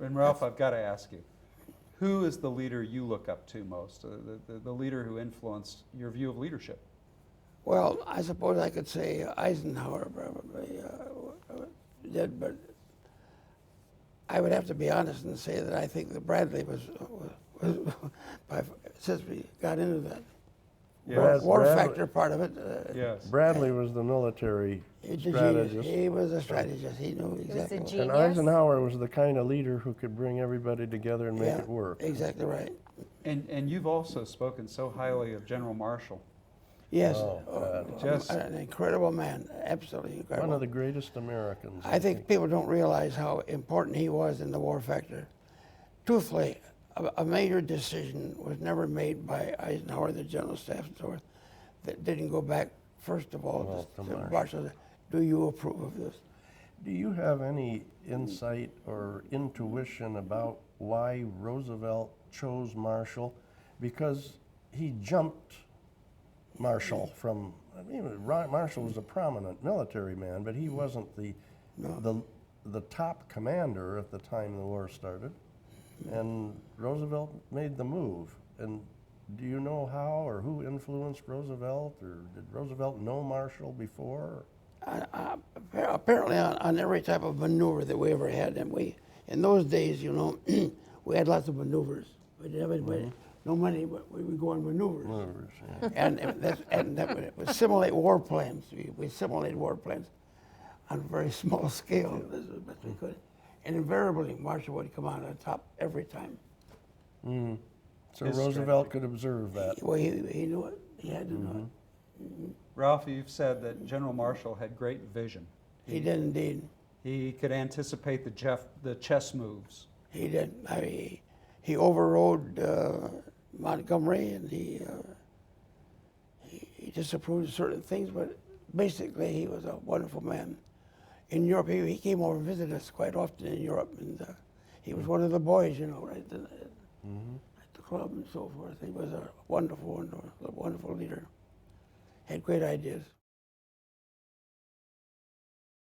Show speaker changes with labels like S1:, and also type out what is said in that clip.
S1: And Ralph, I've got to ask you, who is the leader you look up to most, the leader who influenced your view of leadership?
S2: Well, I suppose I could say Eisenhower probably did, but I would have to be honest and say that I think that Bradley was since we got into that war factor part of it.
S1: Yes.
S3: Bradley was the military strategist.
S2: He was a strategist. He knew exactly.
S4: He was a
S3: And
S4: genius.
S3: Eisenhower was the kind of leader who could bring everybody together and make it work.
S2: Exactly right.
S1: And you've also spoken so highly of General Marshall.
S2: Yes,
S1: Just
S2: an incredible man, absolutely incredible.
S3: One of the greatest Americans.
S2: I think people don't realize how important he was in the war factor. Truthfully, a major decision was never made by Eisenhower, the General Staff, and so forth, that didn't go back, first of all, to Marshall. Do you approve of this?
S3: Do you have any insight or intuition about why Roosevelt chose Marshall? Because he jumped Marshall from, I mean, Marshall was a prominent military man, but he wasn't the top commander at the time the war started. And Roosevelt made the move. And do you know how or who influenced Roosevelt, or did Roosevelt know Marshall before?
S2: Apparently on every type of maneuver that we ever had. And in those days, you know, we had lots of maneuvers. We didn't have no money, but we would go on maneuvers.
S3: Yeah.
S2: And that would simulate war plans. We simulated war plans on a very small scale as best we could. And invariably, Marshall would come out on top every time.
S3: So Roosevelt could observe that.
S2: Well, he knew it. He had to know it.
S1: Ralph, you've said that General Marshall had great vision.
S2: He did indeed.
S1: He could anticipate the chess moves.
S2: He did. He overrode Montgomery, and he disapproved of certain things, but basically he was a wonderful man. In Europe, he came over and visited us quite often in Europe, and he was one of the boys, you know, right at the club and so forth. He was a wonderful, wonderful leader. Had great ideas.